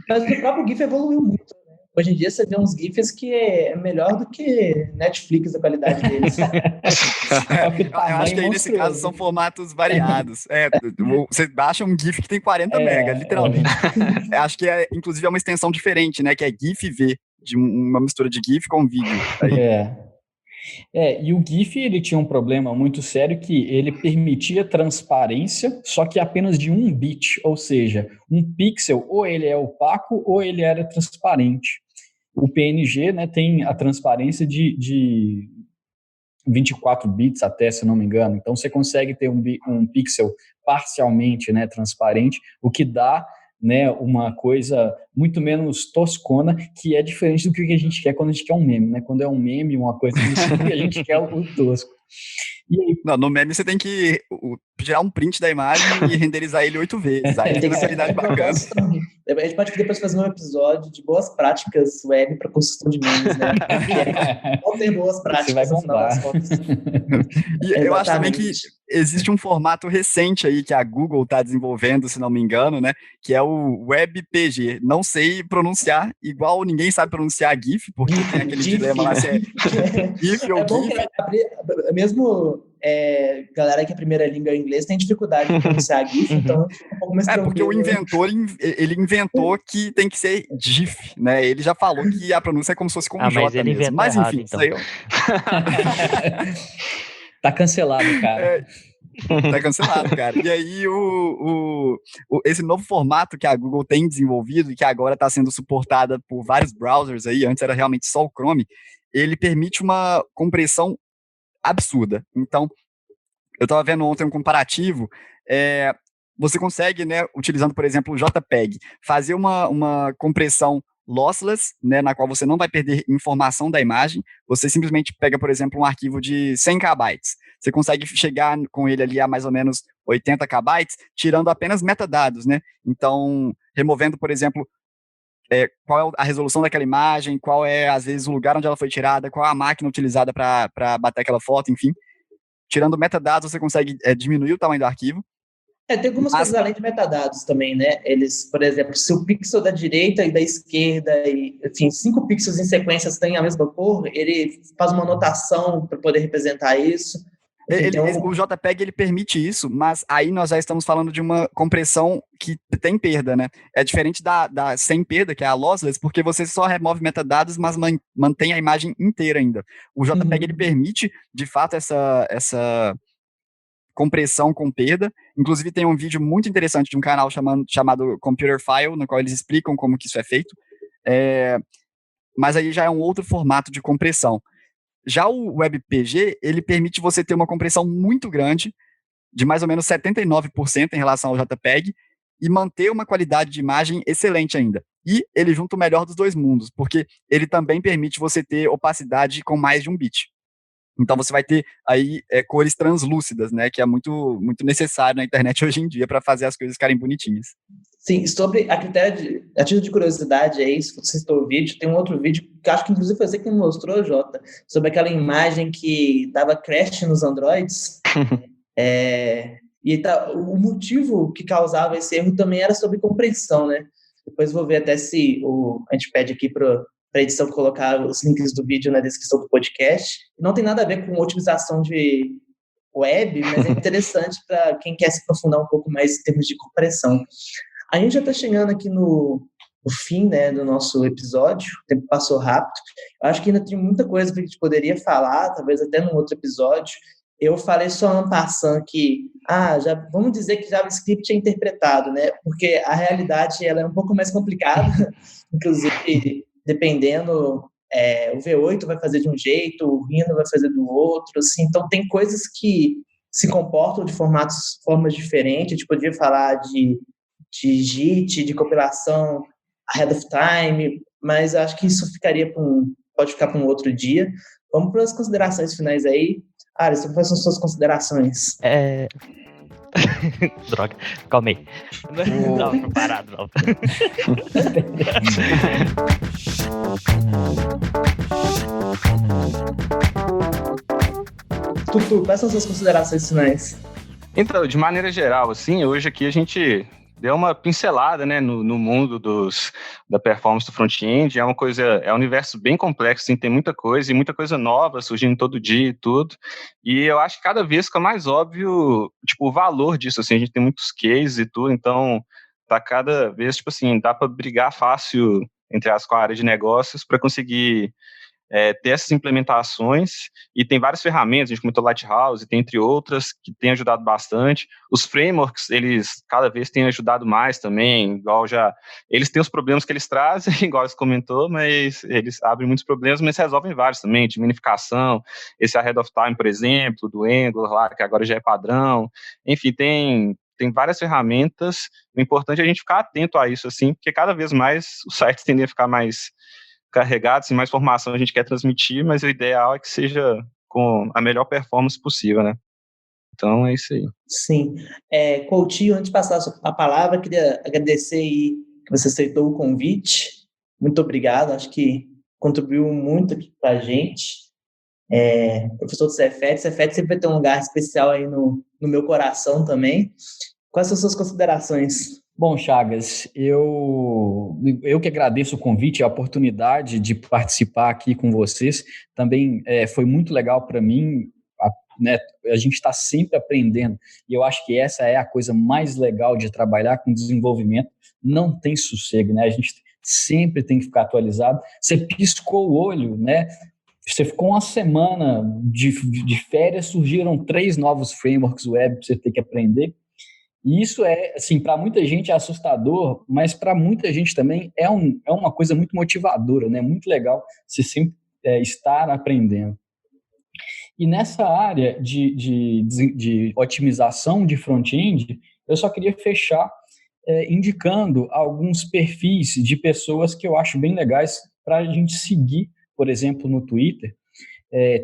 Mas o próprio GIF evoluiu muito. Hoje em dia você vê uns GIFs que é melhor do que Netflix, a qualidade deles. Eu acho que aí nesse caso são formatos variados. Você baixa um GIF que tem 40 mega, literalmente. Acho que inclusive é uma extensão diferente, né? Que é GIF-V, de uma mistura de GIF com vídeo. E o GIF ele tinha um problema muito sério que ele permitia transparência, só que apenas de 1 bit, ou seja, um pixel ou ele é opaco ou ele era transparente. O PNG, né, tem a transparência de 24 bits até, se não me engano. Então você consegue ter um pixel parcialmente, né, transparente, o que dá, né, uma coisa muito menos toscona, que é diferente do que a gente quer quando a gente quer um meme, né? Quando é um meme, uma coisa assim, a gente quer o tosco. Não, no meme você tem que tirar um print da imagem e renderizar ele 8 vezes. Aí tem uma qualidade bacana. A gente pode depois fazer um episódio de boas práticas web para construção de memes, né? Qual ter boas práticas? Você vai bombar. E eu acho também que existe um formato recente aí que a Google está desenvolvendo, se não me engano, né? Que é o WebPG. Não sei pronunciar, igual ninguém sabe pronunciar GIF, porque tem aquele dilema lá se é GIF ou GIF. Mesmo galera que a primeira língua é o inglês tem dificuldade de pronunciar GIF, então um pouco mais tranquilo. Porque o inventor, ele inventou que tem que ser GIF, né? Ele já falou que a pronúncia é como se fosse com J mas ele mesmo. Mas enfim, errado, então. isso aí Tá cancelado, cara. Tá cancelado, cara. E aí, esse novo formato que a Google tem desenvolvido e que agora está sendo suportada por vários browsers aí, antes era realmente só o Chrome, ele permite uma compressão absurda. Então, eu estava vendo ontem um comparativo, você consegue, né, utilizando, por exemplo, o JPEG, fazer uma compressão lossless, né, na qual você não vai perder informação da imagem, você simplesmente pega, por exemplo, um arquivo de 100 KB, você consegue chegar com ele ali a mais ou menos 80 KB, tirando apenas metadados, né, então, removendo, por exemplo, qual é a resolução daquela imagem, qual é, às vezes, o lugar onde ela foi tirada, qual é a máquina utilizada para bater aquela foto, enfim, tirando metadados, você consegue diminuir o tamanho do arquivo. Tem algumas coisas além de metadados também, né? Eles, por exemplo, se o pixel da direita e da esquerda, enfim, 5 pixels em sequência têm a mesma cor, ele faz uma anotação para poder representar isso. O JPEG ele permite isso, mas aí nós já estamos falando de uma compressão que tem perda, né? É diferente da sem perda, que é a lossless, porque você só remove metadados, mas mantém a imagem inteira ainda. O JPEG ele permite, de fato, essa compressão com perda. Inclusive tem um vídeo muito interessante de um canal chamado Computer File, no qual eles explicam como que isso é feito. Mas aí já é um outro formato de compressão. Já o WebPG, ele permite você ter uma compressão muito grande, de mais ou menos 79% em relação ao JPEG, e manter uma qualidade de imagem excelente ainda. E ele junta o melhor dos dois mundos, porque ele também permite você ter opacidade com mais de 1 bit. Então você vai ter aí cores translúcidas, né, que é muito, muito necessário na internet hoje em dia para fazer as coisas ficarem bonitinhas. Sim, sobre a título de curiosidade aí, se você citou o vídeo, tem um outro vídeo, que acho que inclusive foi você que me mostrou, Jota, sobre aquela imagem que dava crash nos Androids. O motivo que causava esse erro também era sobre compressão, né? Depois vou ver até se a gente pede aqui para a edição colocar os links do vídeo na descrição do podcast. Não tem nada a ver com otimização de web, mas é interessante para quem quer se aprofundar um pouco mais em termos de compressão. A gente já está chegando aqui no fim, né, do nosso episódio, o tempo passou rápido. Eu acho que ainda tem muita coisa que a gente poderia falar, talvez até num outro episódio. Eu falei só en passant que, vamos dizer que JavaScript é interpretado, né, porque a realidade ela é um pouco mais complicada, inclusive dependendo, o V8 vai fazer de um jeito, o Rhino vai fazer do outro, assim, então tem coisas que se comportam de formas diferentes. A gente poderia falar de JIT, de compilação ahead of time, mas acho que isso pode ficar para um outro dia. Vamos para as considerações finais aí. Alisson, quais são as suas considerações? Droga, calma aí. Não estava preparado, não. Tutu, quais são as suas considerações finais? Então, de maneira geral, assim, hoje aqui a gente deu uma pincelada, né, no mundo da performance do front-end. É um universo bem complexo, assim, tem muita coisa e muita coisa nova surgindo todo dia e tudo. E eu acho que cada vez fica mais óbvio, tipo, o valor disso, assim, a gente tem muitos cases e tudo, então tá cada vez, tipo assim, dá para brigar fácil entre com a área de negócios para conseguir ter essas implementações, e tem várias ferramentas, a gente comentou Lighthouse, tem entre outras, que tem ajudado bastante. Os frameworks, eles cada vez têm ajudado mais também, eles têm os problemas que eles trazem, igual você comentou, mas eles abrem muitos problemas, mas resolvem vários também, de minificação, esse ahead of time, por exemplo, do Angular lá, que agora já é padrão. Enfim, tem várias ferramentas. O importante é a gente ficar atento a isso, assim, porque cada vez mais os sites tendem a ficar mais carregados, e mais informação a gente quer transmitir, mas o ideal é que seja com a melhor performance possível, né? Então, é isso aí. Sim. Coutinho, antes de passar a palavra, queria agradecer aí que você aceitou o convite. Muito obrigado, acho que contribuiu muito aqui para a gente. Professor do Cefet sempre vai ter um lugar especial aí no meu coração também. Quais são as suas considerações? Bom, Chagas, eu que agradeço o convite, a oportunidade de participar aqui com vocês. Também foi muito legal para mim, né? A gente está sempre aprendendo, e eu acho que essa é a coisa mais legal de trabalhar com desenvolvimento. Não tem sossego, né? A gente sempre tem que ficar atualizado. Você piscou o olho, né? Você ficou uma semana de férias, surgiram 3 novos frameworks web para você ter que aprender. E isso assim, para muita gente é assustador, mas para muita gente também é uma coisa muito motivadora, né? Muito legal você sempre estar aprendendo. E nessa área de otimização de front-end, eu só queria fechar indicando alguns perfis de pessoas que eu acho bem legais para a gente seguir, por exemplo, no Twitter.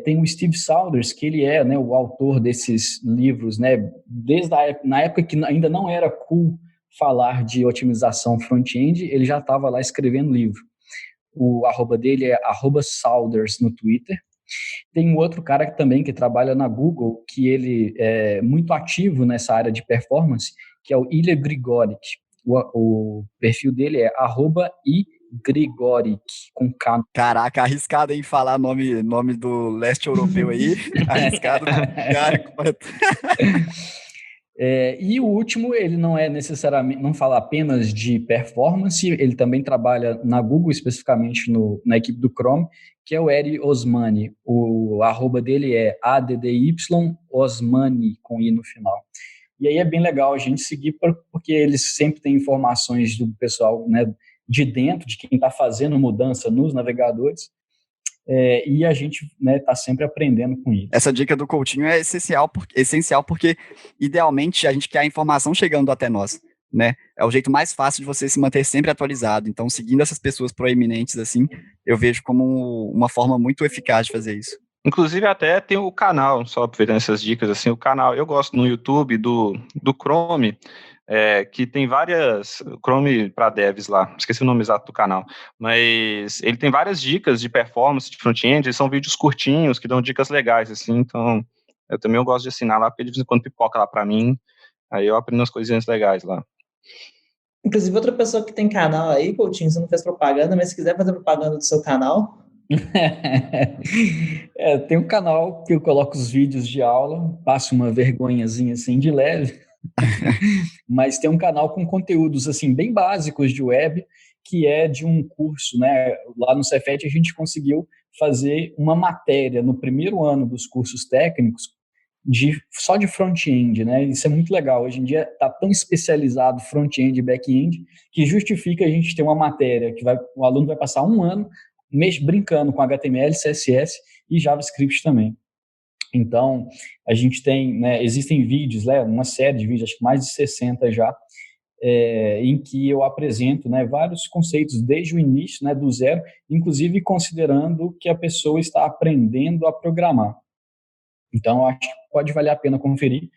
Tem o Steve Saunders, que ele é, né, o autor desses livros, né, desde na época que ainda não era cool falar de otimização front-end, ele já estava lá escrevendo livro. O arroba dele é @Saunders no Twitter. Tem um outro cara também que trabalha na Google, que ele é muito ativo nessa área de performance, que é o Ilya Grigorik. O perfil dele é @iGrigorik, com K. Caraca, arriscado em falar nome do leste europeu aí. Arriscado. Cara, e o último, ele não é necessariamente, não fala apenas de performance, ele também trabalha na Google, especificamente na equipe do Chrome, que é o Eri Osmani. O arroba dele é ADDY Osmani, com I no final. E aí é bem legal a gente seguir, porque eles sempre têm informações do pessoal, né, de dentro, de quem está fazendo mudança nos navegadores, e a gente está sempre aprendendo com isso. Essa dica do Coutinho é essencial porque, idealmente, a gente quer a informação chegando até nós, né? É o jeito mais fácil de você se manter sempre atualizado. Então, seguindo essas pessoas proeminentes, assim, eu vejo como uma forma muito eficaz de fazer isso. Inclusive, até tem o canal, só aproveitando essas dicas, assim, o canal, eu gosto no YouTube do Chrome, que tem várias, Chrome para devs lá, esqueci o nome exato do canal, mas ele tem várias dicas de performance, de front-end, são vídeos curtinhos, que dão dicas legais, assim, então, eu gosto de assinar lá, porque de vez em quando pipoca lá para mim, aí eu aprendo umas coisinhas legais lá. Inclusive, outra pessoa que tem canal aí, Coutinho, você não fez propaganda, mas se quiser fazer propaganda do seu canal... Tem um canal que eu coloco os vídeos de aula, passo uma vergonhazinha assim de leve, mas tem um canal com conteúdos assim bem básicos de web, que é de um curso, né? Lá no Cefet a gente conseguiu fazer uma matéria no primeiro ano dos cursos técnicos só de front-end, né? Isso é muito legal. Hoje em dia está tão especializado front-end e back-end que justifica a gente ter uma matéria que o aluno vai passar um ano brincando com HTML, CSS e JavaScript também. Então, a gente tem, né, existem vídeos, né, uma série de vídeos, acho que mais de 60 já, em que eu apresento, né, vários conceitos desde o início, né, do zero, inclusive considerando que a pessoa está aprendendo a programar. Então, acho que pode valer a pena conferir.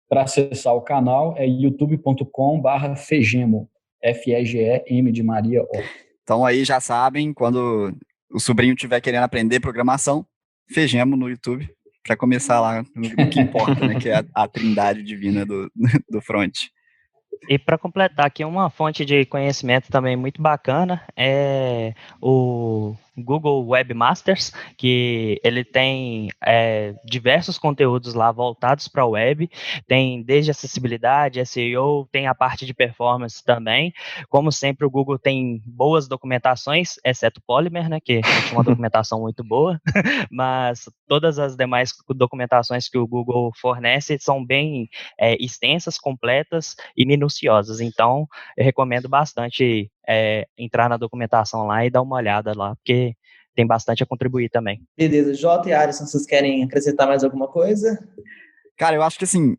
Para acessar o canal é youtube.com/Fegemo, F-E-G-E-M de Maria O. Então aí já sabem, quando o sobrinho estiver querendo aprender programação, Fegemo no YouTube, para começar lá no que importa, né, que é a trindade divina do front. E para completar aqui, uma fonte de conhecimento também muito bacana é o Google Webmasters, que ele tem diversos conteúdos lá voltados para a web, tem desde acessibilidade, SEO, tem a parte de performance também. Como sempre, o Google tem boas documentações, exceto o Polymer, né, que tinha uma documentação muito boa, mas todas as demais documentações que o Google fornece são bem extensas, completas e minuciosas. Então, eu recomendo bastante entrar na documentação lá e dar uma olhada lá, porque tem bastante a contribuir também. Beleza. Jota e Alisson, vocês querem acrescentar mais alguma coisa? Cara, eu acho que assim,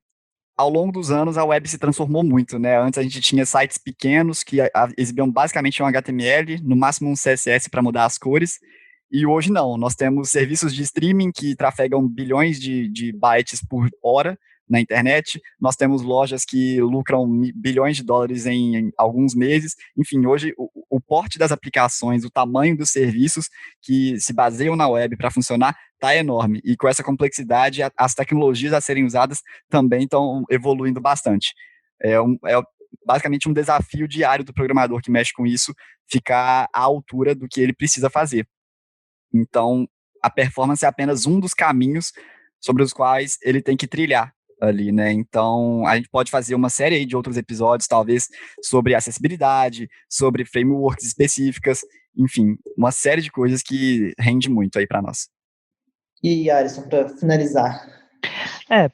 ao longo dos anos a web se transformou muito, né? Antes a gente tinha sites pequenos que exibiam basicamente um HTML, no máximo um CSS para mudar as cores, E hoje não, nós temos serviços de streaming que trafegam bilhões de bytes por hora na internet, nós temos lojas que lucram bilhões de dólares em alguns meses. Enfim, hoje o porte das aplicações, o tamanho dos serviços que se baseiam na web para funcionar está enorme, e com essa complexidade as tecnologias a serem usadas também estão evoluindo bastante. É basicamente um desafio diário do programador que mexe com isso, ficar à altura do que ele precisa fazer. Então, a performance é apenas um dos caminhos sobre os quais ele tem que trilhar ali, né? Então, a gente pode fazer uma série aí de outros episódios, talvez, sobre acessibilidade, sobre frameworks específicas, enfim, uma série de coisas que rende muito aí para nós. E, Alisson, para finalizar...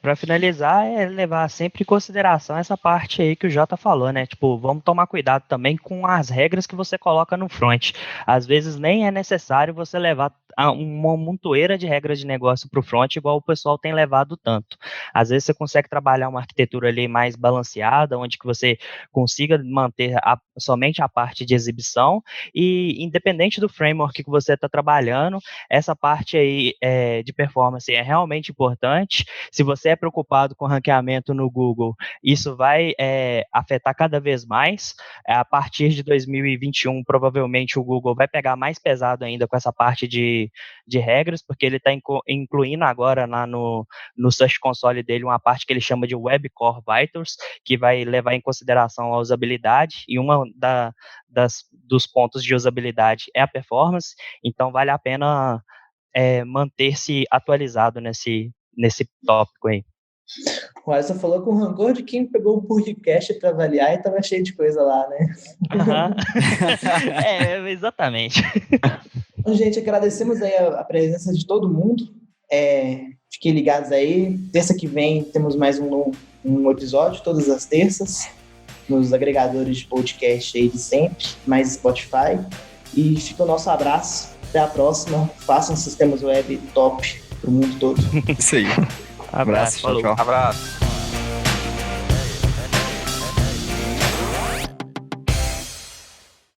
Para finalizar, é levar sempre em consideração essa parte aí que o Jota falou, né? Tipo, vamos tomar cuidado também com as regras que você coloca no front. Às vezes nem é necessário você levar uma montoeira de regras de negócio para o front, igual o pessoal tem levado tanto. Às vezes você consegue trabalhar uma arquitetura ali mais balanceada, onde que você consiga manter somente a parte de exibição, e independente do framework que você está trabalhando, essa parte aí de performance é realmente importante. Se você é preocupado com ranqueamento no Google, isso vai afetar cada vez mais. A partir de 2021, provavelmente o Google vai pegar mais pesado ainda com essa parte de regras, porque ele está incluindo agora lá no Search Console dele uma parte que ele chama de Web Core Vitals, que vai levar em consideração a usabilidade, e uma dos pontos de usabilidade é a performance. Então vale a pena manter-se atualizado nesse tópico aí. O Alisson falou com rancor de quem pegou o podcast para avaliar e estava cheio de coisa lá, né? Exatamente. Então, gente, agradecemos aí a presença de todo mundo. Fiquem ligados aí. Terça que vem temos mais um episódio, todas as terças, nos agregadores de podcast aí de sempre, mais Spotify. E fica o nosso abraço. Até a próxima. Façam sistemas web top pro mundo todo. Isso aí. Abraço. Tchau. Abraço.